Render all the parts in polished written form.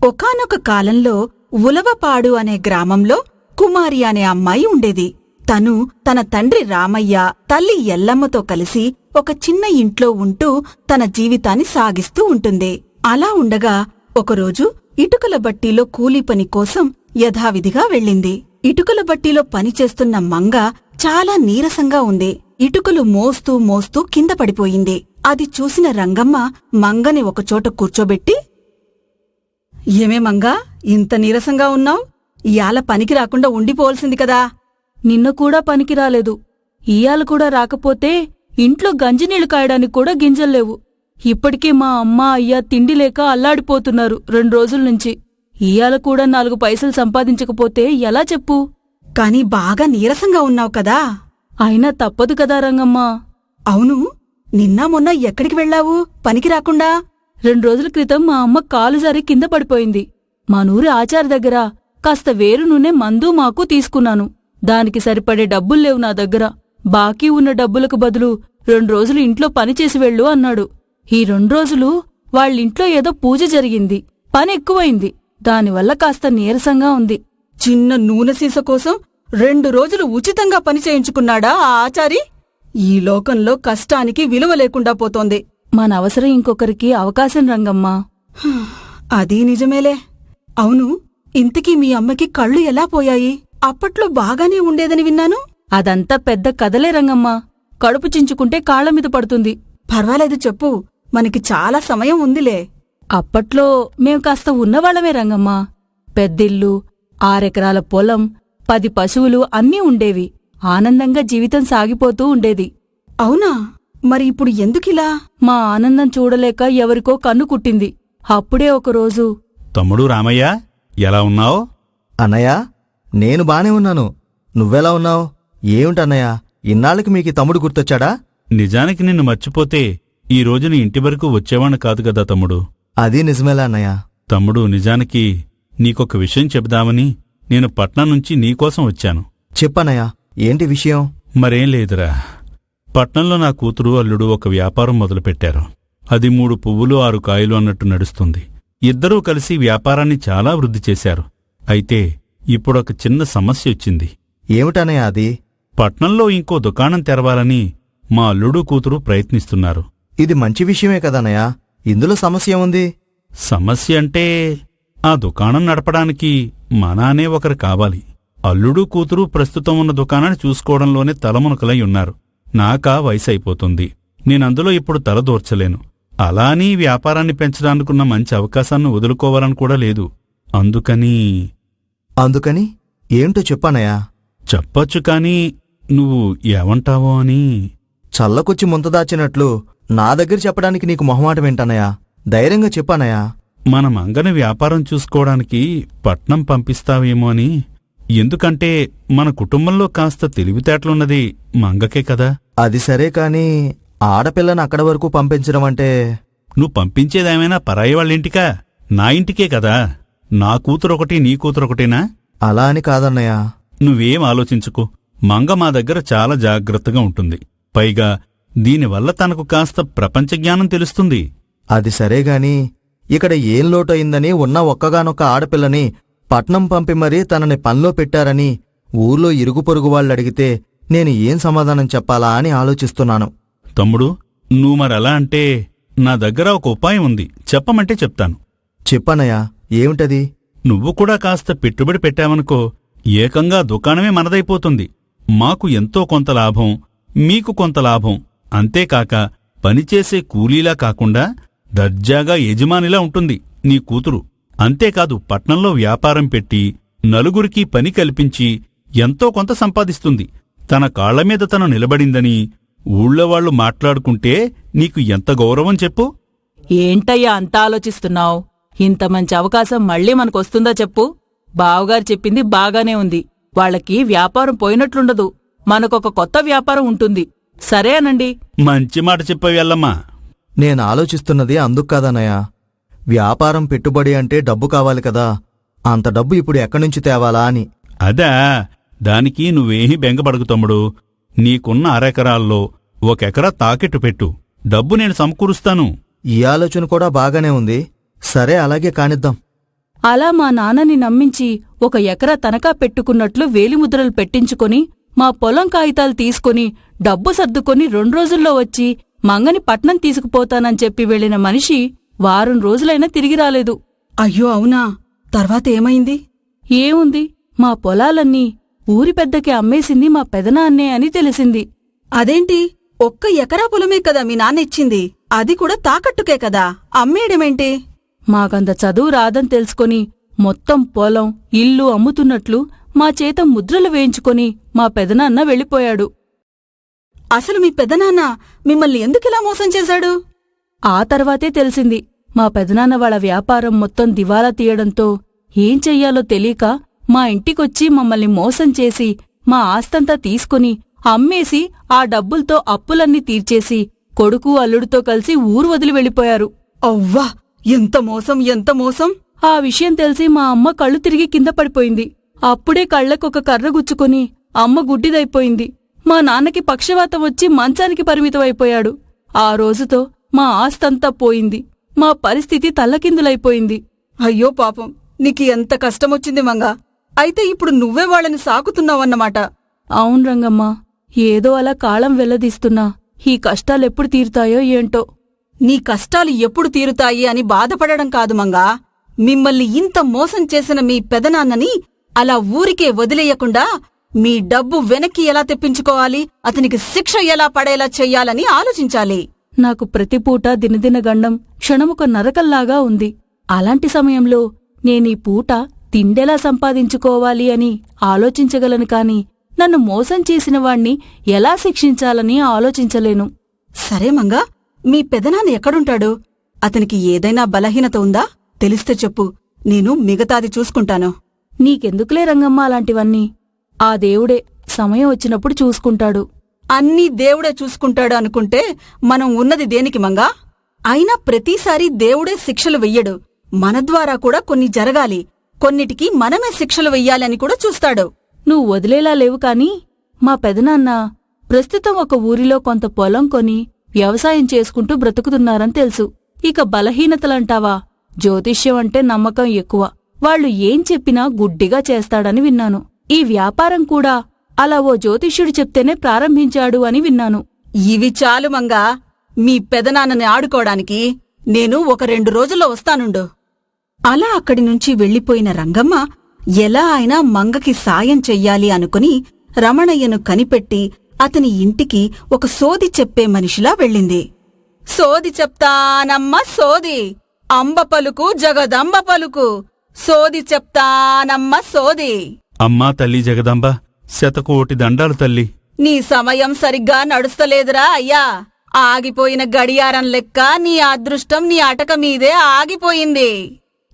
ఒకానొక కాలంలో ఉలవపాడు అనే గ్రామంలో కుమారి అనే అమ్మాయి ఉండేది. తను తన తండ్రి రామయ్య, తల్లి ఎల్లమ్మతో కలిసి ఒక చిన్న ఇంట్లో ఉంటూ తన జీవితాన్ని సాగిస్తూ ఉంటుంది. అలా ఉండగా ఒకరోజు ఇటుకల బట్టీలో కూలీ పని కోసం యథావిధిగా వెళ్ళింది. ఇటుకల బట్టీలో పనిచేస్తున్న మంగ చాలా నీరసంగా ఉంది. ఇటుకలు మోస్తూ మోస్తూ కింద పడిపోయింది. అది చూసిన రంగమ్మ మంగని ఒకచోట కూర్చోబెట్టి, ఏమే మంగా, ఇంత నీరసంగా ఉన్నావ్? ఇయాల పనికి రాకుండా ఉండిపోవలసింది కదా. నిన్న కూడా పనికి రాలేదు. ఇయాల కూడా రాకపోతే ఇంట్లో గంజినీళ్లు కాయడానికి కూడా గింజల్లేవు. ఇప్పటికే మా అమ్మ అయ్య తిండి లేక అల్లాడిపోతున్నారు 2 రోజుల్నుంచి. ఇయాల కూడా 4 పైసలు సంపాదించకపోతే ఎలా చెప్పు? కాని బాగా నీరసంగా ఉన్నావు కదా. అయినా తప్పదు కదా రంగమ్మ. అవును, నిన్న మొన్న ఎక్కడికి వెళ్లావు పనికి రాకుండా? 2 రోజుల క్రితం మా అమ్మ కాలు జారి కింద పడిపోయింది. మా నూరి ఆచారి దగ్గర కాస్త వేరు నూనె మందు మాకు తీసుకున్నాను. దానికి సరిపడే డబ్బుల్లేవు నా దగ్గర. బాకీ ఉన్న డబ్బులకు బదులు 2 రోజులు ఇంట్లో పనిచేసి వెళ్ళు అన్నాడు. ఈ 2 రోజులు వాళ్ళింట్లో ఏదో పూజ జరిగింది. పని ఎక్కువైంది. దానివల్ల కాస్త నీరసంగా ఉంది. చిన్న నూనె సీస కోసం 2 రోజులు ఉచితంగా పని చేయించుకున్నాడా ఆ ఆచారి? ఈ లోకంలో కష్టానికి విలువ లేకుండా పోతోంది. మనవసరం ఇంకొకరికి అవకాశం రంగమ్మా. అదీ నిజమేలే. అవును, ఇంతకీ మీ అమ్మకి కళ్ళు ఎలా పోయాయి? అప్పట్లో బాగానే ఉండేదని విన్నాను. అదంతా పెద్ద కథలే రంగమ్మా. కడుపు చించుకుంటే కాళ్లమీద పడుతుంది. పర్వాలేదు చెప్పు, మనకి చాలా సమయం ఉందిలే. అప్పట్లో మేం కాస్త ఉన్నవాళ్లమే రంగమ్మా. పెద్దిల్లు, 6 ఎకరాల పొలం, 10 పశువులు అన్నీ ఉండేవి. ఆనందంగా జీవితం సాగిపోతూ ఉండేది. అవునా? మరి ఇప్పుడు ఎందుకిలా? మా ఆనందం చూడలేక ఎవరికో కన్ను కుట్టింది. అప్పుడే ఒకరోజు, తమ్ముడు రామయ్య, ఎలా ఉన్నావ్? అన్నయ్య, నేను బానే ఉన్నాను. నువ్వెలా ఉన్నావు? ఏమిటన్నయ్య, ఇన్నాళ్ళకి మీకీ తమ్ముడు గుర్తొచ్చాడా? నిజానికి నిన్ను మర్చిపోతే ఈ రోజున ఇంటి వరకు వచ్చేవాణ్ణి కాదు కదా తమ్ముడు. అదీ నిజమేలా అన్నయ్య. తమ్ముడు, నిజానికి నీకొక విషయం చెబుదామని నేను పట్నం నుంచి నీకోసం వచ్చాను. చెప్పన్నయ్య, ఏంటి విషయం? మరేం లేదురా. పట్నంలో నా కూతురు అల్లుడు ఒక వ్యాపారం మొదలుపెట్టారు. అది 3 పువ్వులు 6 కాయలు అన్నట్టు నడుస్తుంది. ఇద్దరూ కలిసి వ్యాపారాన్ని చాలా వృద్ధి చేశారు. అయితే ఇప్పుడొక చిన్న సమస్య వచ్చింది. ఏమిటన్నయ్య అది? పట్నంలో ఇంకో దుకాణం తెరవాలని మా అల్లుడు కూతురు ప్రయత్నిస్తున్నారు. ఇది మంచి విషయమే కదన్నయ్య. ఇందులో సమస్య ఉంది. సమస్య అంటే ఆ దుకాణం నడపడానికి మనానే ఒకరు కావాలి. అల్లుడు కూతురు ప్రస్తుతం ఉన్న దుకాణాన్ని చూసుకోవడంలోనే తలమునకలై ఉన్నారు. నాకా వయసైపోతుంది. నేనందులో ఇప్పుడు తలదూర్చలేను. అలానీ వ్యాపారాన్ని పెంచడానికున్న మంచి అవకాశాన్ని వదులుకోవాలని కూడా లేదు. అందుకని ఏంటో చెప్పన్నయ్య. చెప్పొచ్చు, కాని నువ్వు ఏమంటావో అని. చల్లకొచ్చి ముంతదాచినట్లు నా దగ్గర చెప్పడానికి నీకు మొహమాటమేంటన్నయ్య? ధైర్యంగా చెప్పన్నయ్య. మన మంగని వ్యాపారం చూసుకోవడానికి పట్నం పంపిస్తావేమో అని. ఎందుకంటే మన కుటుంబంలో కాస్త తెలివితేటలున్నది మంగకే కదా. అది సరే కాని ఆడపిల్లని అక్కడి వరకు పంపించడం అంటే? నువ్వు పంపించేదేమైనా పరాయి వాళ్ళింటికా? నా ఇంటికే కదా. నా కూతురొకటి నీ కూతురొకటేనా? అలా అని కాదన్నయ్య. నువ్వేం ఆలోచించుకో. మంగ మా దగ్గర చాలా జాగ్రత్తగా ఉంటుంది. పైగా దీనివల్ల తనకు కాస్త ప్రపంచ జ్ఞానం తెలుస్తుంది. అది సరేగాని ఇక్కడ ఏం లోటయిందని ఉన్న ఒక్కగానొక్క ఆడపిల్లని పట్నం పంపి మరీ తనని పనిలో పెట్టారని ఊర్లో ఇరుగు పొరుగు వాళ్ళడిగితే నేను ఏం సమాధానం చెప్పాలా అని ఆలోచిస్తున్నాను. తమ్ముడు, నువ్వు మరలా అంటే నా దగ్గర ఒక ఉపాయం ఉంది. చెప్పమంటే చెప్తాను. చెప్పన్నయ్య, ఏమిటది? నువ్వు కూడా కాస్త పెట్టుబడి పెట్టావనుకో, ఏకంగా దుకాణమే మనదైపోతుంది. మాకు ఎంతో కొంత లాభం, మీకు కొంత లాభం. అంతేకాక పనిచేసే కూలీలా కాకుండా దర్జాగా యజమానిలా ఉంటుంది నీ కూతురు. అంతేకాదు, పట్నంలో వ్యాపారం పెట్టి నలుగురికి పని కల్పించి ఎంతో కొంత సంపాదిస్తుంది. తన కాళ్లమీద తను నిలబడిందని ఊళ్ళోవాళ్లు మాట్లాడుకుంటే నీకు ఎంత గౌరవం చెప్పు. ఏంటయ్యా అంత ఆలోచిస్తున్నావ్? ఇంత మంచి అవకాశం మళ్ళీ మనకొస్తుందా చెప్పు? బావగారు చెప్పింది బాగానే ఉంది. వాళ్ళకి వ్యాపారం పోయినట్లుండదు. మనకొక కొత్త వ్యాపారం ఉంటుంది. సరే అనండి. మంచి మాట చెప్పవేళ్ళమ్మా. నేను ఆలోచిస్తున్నది అందుకు కాదన్నయ్య. వ్యాపారం పెట్టుబడి అంటే డబ్బు కావాలి కదా. అంత డబ్బు ఇప్పుడు ఎక్కడ్నుంచి తేవాలా అని. అదా, దానికి నువ్వేమీ బెంగపడకు తమ్ముడు. నీకున్న 6 ఎకరాల్లో 1 ఎకరా తాకెట్టు పెట్టు. డబ్బు నేను సమకూరుస్తాను. ఈ ఆలోచన కూడా బాగానే ఉంది. సరే, అలాగే కానిద్దాం. అలా మా నాన్నని నమ్మించి 1 ఎకరా తనఖా పెట్టుకున్నట్లు వేలిముద్రలు పెట్టించుకొని మా పొలం కాగితాలు తీసుకొని డబ్బు సర్దుకొని 2 రోజుల్లో వచ్చి మంగని పట్నం తీసుకుపోతానని చెప్పి వెళ్లిన మనిషి వారం రోజులైనా తిరిగి రాలేదు. అయ్యో అవునా? తర్వాత ఏమైంది? ఏముంది, మా పొలాలన్నీ ఊరి పెద్దకి అమ్మేసింది మా పెదనాన్నే అని తెలిసింది. అదేంటి? 1 ఎకరా పొలమే కదా మీ నాన్న ఇచ్చింది, అది కూడా తాకట్టుకే కదా, అమ్మేయడమేంటి? మాకంత చదువు రాదని తెలుసుకొని మొత్తం పొలం ఇల్లు అమ్ముతున్నట్లు మా చేత ముద్రలు వేయించుకొని మా పెదనాన్న వెళ్ళిపోయాడు. అసలు మీ పెదనాన్న మిమ్మల్ని ఎందుకిలా మోసం చేశాడు? ఆ తర్వాతే తెలిసింది. మా పెదనాన్న వాళ్ళ వ్యాపారం మొత్తం దివాలా తీయడంతో ఏం చెయ్యాలో తెలియక మా ఇంటికొచ్చి మమ్మల్ని మోసం చేసి మా ఆస్తంతా తీసుకుని అమ్మేసి ఆ డబ్బులతో అప్పులన్నీ తీర్చేసి కొడుకు అల్లుడితో కలిసి ఊరు వదిలి వెళ్ళిపోయారు. అవ్వా, ఎంత మోసం, ఎంత మోసం! ఆ విషయం తెలిసి మా అమ్మ కళ్ళు తిరిగి కింద పడిపోయింది. అప్పుడే కళ్ళకొక కర్ర గుచ్చుకొని అమ్మ గుడ్డిదైపోయింది. మా నాన్నకి పక్షవాతం వచ్చి మంచానికి పరిమితమైపోయాడు. ఆ రోజుతో మా ఆస్తంతా పోయింది. మా పరిస్థితి తల్లకిందులైపోయింది. అయ్యో పాపం, నీకు ఎంత కష్టమొచ్చింది మంగా. అయితే ఇప్పుడు నువ్వే వాళ్ళని సాకుతున్నావన్నమాట. అవును రంగమ్మ, ఏదో అలా కాలం వెల్లదీస్తున్నా ఈ కష్టాలెప్పుడు తీరుతాయో ఏంటో. నీ కష్టాలు ఎప్పుడు తీరుతాయి అని బాధపడడం కాదు మంగా, మిమ్మల్ని ఇంత మోసం చేసిన మీ పెదనాన్నని అలా ఊరికే వదిలేయకుండా మీ డబ్బు వెనక్కి ఎలా తెప్పించుకోవాలి, అతనికి శిక్ష ఎలా పడేలా చెయ్యాలని ఆలోచించాలి. నాకు ప్రతిపూట దినదిన గండం క్షణమొక నరకల్లాగా ఉంది. అలాంటి సమయంలో నేనీ పూట తిండెలా సంపాదించుకోవాలి అని ఆలోచించగలను కాని నన్ను మోసం చేసినవాణ్ణి ఎలా శిక్షించాలని ఆలోచించలేను. సరే మంగా, మీ పెదనాన్న ఎక్కడుంటాడు? అతనికి ఏదైనా బలహీనత ఉందా? తెలిస్తే చెప్పు, నేను మిగతాది చూసుకుంటాను. నీకెందుకులే రంగమ్మ అలాంటివన్నీ. ఆ దేవుడే సమయం వచ్చినప్పుడు చూసుకుంటాడు. అన్నీ దేవుడే చూసుకుంటాడు అనుకుంటే మనం ఉన్నది దేనికి మంగా? అయినా ప్రతిసారీ దేవుడే శిక్షలు వెయ్యడు. మన ద్వారా కూడా కొన్ని జరగాలి, కొన్నిటికి మనమే శిక్షలు వెయ్యాలని కూడా చూస్తాడు. నువ్వు వదిలేలా లేవు కాని మా పెదనాన్న ప్రస్తుతం ఒక ఊరిలో కొంత పొలం కొని వ్యవసాయం చేసుకుంటూ బ్రతుకుతున్నారని తెలుసు. ఇక బలహీనతలంటావా? జ్యోతిష్యం అంటే నమ్మకం ఎక్కువ. వాళ్లు ఏం చెప్పినా గుడ్డిగా చేస్తాడని విన్నాను. ఈ వ్యాపారం కూడా అలా ఓ జ్యోతిష్యుడు చెప్తేనే ప్రారంభించాడు అని విన్నాను. ఇవి చాలు మంగా, మీ పెదనాన్నని ఆడుకోవడానికి. నేను ఒక 2 రోజుల్లో వస్తానుండు. అలా అక్కడి నుంచి వెళ్ళిపోయిన రంగమ్మ ఎలా అయినా మంగకి సాయం చెయ్యాలి అనుకుని రమణయ్యను కనిపెట్టి అతని ఇంటికి ఒక సోది చెప్పే మనిషిలా వెళ్ళింది. సోది చెప్తానమ్మ సోది, అంబ పలుకు జగదంబ పలుకు, సోది చెప్తానమ్మ సోది. అమ్మా తల్లి జగదాంబ, 100 దండాలు తల్లి. నీ సమయం సరిగ్గా నడుస్తలేదురా అయ్యా. ఆగిపోయిన గడియారం లెక్క నీ అదృష్టం నీ అటక మీదే ఆగిపోయింది.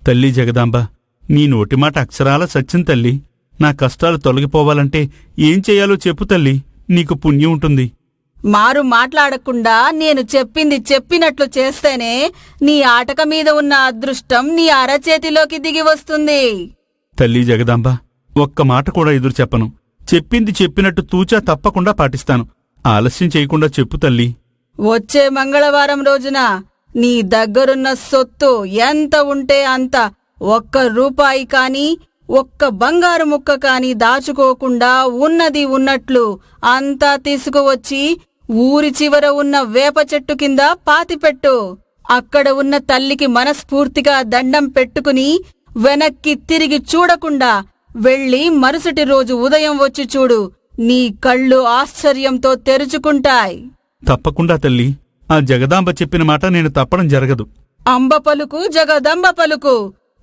తల్లి జగదాంబ, నీ నోటిమాట అక్షరాల సత్యం తల్లి. నా కష్టాలు తొలగిపోవాలంటే ఏం చెయ్యాలో చెప్పు తల్లి, నీకు పుణ్యం ఉంటుంది. మారు మాట్లాడకుండా నేను చెప్పింది చెప్పినట్లు చేస్తేనే నీ ఆటక మీద ఉన్న అదృష్టం నీ అరచేతిలోకి దిగి వస్తుంది. తల్లి జగదాంబ, ఒక్క మాట కూడా ఎదురు చెప్పను. చెప్పింది చెప్పినట్టు తూచా తప్పకుండా పాటిస్తాను. ఆలస్యం చేయకుండా చెప్పు తల్లి. వచ్చే మంగళవారం రోజున నీ దగ్గరున్న సొత్తు ఎంత ఉంటే అంత, 1 రూపాయి కాని 1 బంగారు ముక్క కాని దాచుకోకుండా ఉన్నది ఉన్నట్లు అంతా తీసుకువచ్చి ఊరి చివర ఉన్న వేప చెట్టు కింద పాతిపెట్టు. అక్కడ ఉన్న తల్లికి మనస్ఫూర్తిగా దండం పెట్టుకుని వెనక్కి తిరిగి చూడకుండా వెళ్ళి మరుసటి రోజు ఉదయం వచ్చి చూడు. నీ కళ్ళు ఆశ్చర్యంతో తెరుచుకుంటాయి. తప్పకుండా తల్లి, ఆ జగదాంబ చెప్పిన మాట నేను తప్పడం జరగదు. అంబ పలుకు జగదంబ పలుకు,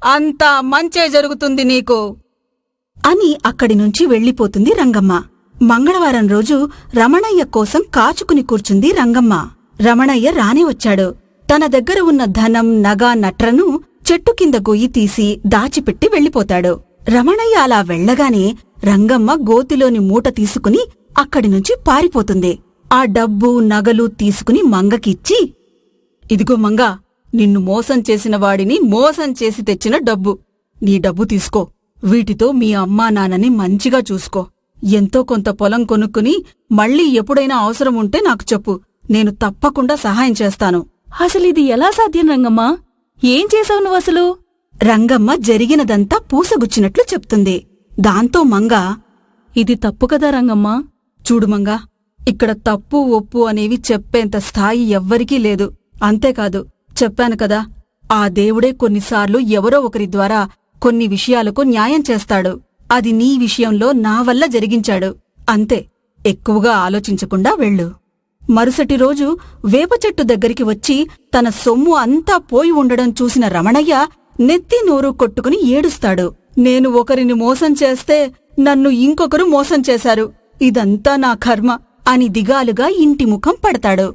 అంతా మంచే జరుగుతుంది నీకు అని అక్కడి నుంచి వెళ్ళిపోతుంది రంగమ్మ. మంగళవారం రోజు రమణయ్య కోసం కాచుకుని కూర్చుంది రంగమ్మ. రమణయ్య రానే వచ్చాడు. తన దగ్గర ఉన్న ధనం నగా నట్రను చెట్టు కింద గొయ్యి తీసి దాచిపెట్టి వెళ్ళిపోతాడు. రమణయ్య అలా వెళ్లగానే రంగమ్మ గోతిలోని మూట తీసుకుని అక్కడి నుంచి పారిపోతుంది. ఆ డబ్బు నగలు తీసుకుని మంగకిచ్చి, ఇదిగో మంగా, నిన్ను మోసం చేసిన వాడిని మోసం చేసి తెచ్చిన డబ్బు. నీ డబ్బు తీసుకో. వీటితో మీ అమ్మా నాన్నని మంచిగా చూసుకో. ఎంతో కొంత పొలం కొనుక్కుని మళ్ళీ ఎప్పుడైనా అవసరం ఉంటే నాకు చెప్పు. నేను తప్పకుండా సహాయం చేస్తాను. అసలిది ఎలా సాధ్యం రంగమ్మా? ఏం చేశావు నువ్వసలు? రంగమ్మ జరిగినదంతా పూసగుచ్చినట్లు చెప్తుంది. దాంతో మంగ, ఇది తప్పు కదా రంగమ్మా. చూడు మంగా, ఇక్కడ తప్పు ఒప్పు అనేవి చెప్పేంత స్థాయి ఎవ్వరికీ లేదు. అంతేకాదు, చెప్పాను కదా, ఆ దేవుడే కొన్నిసార్లు ఎవరో ఒకరి ద్వారా కొన్ని విషయాలకు న్యాయం చేస్తాడు. అది నీ విషయంలో నా వల్ల జరిగించాడు. అంతే, ఎక్కువగా ఆలోచించకుండా వెళ్ళు. మరుసటి రోజు వేప చెట్టు దగ్గరికి వచ్చి తన సొమ్ము అంతా పోయి ఉండడం చూసిన రమణయ్య నెత్తి నోరు కొట్టుకుని ఏడుస్తాడు. నేను ఒకరిని మోసం చేస్తే నన్ను ఇంకొకరు మోసం చేశారు. ఇదంతా నా కర్మ అని దిగాలుగా ఇంటి ముఖం పడతాడు.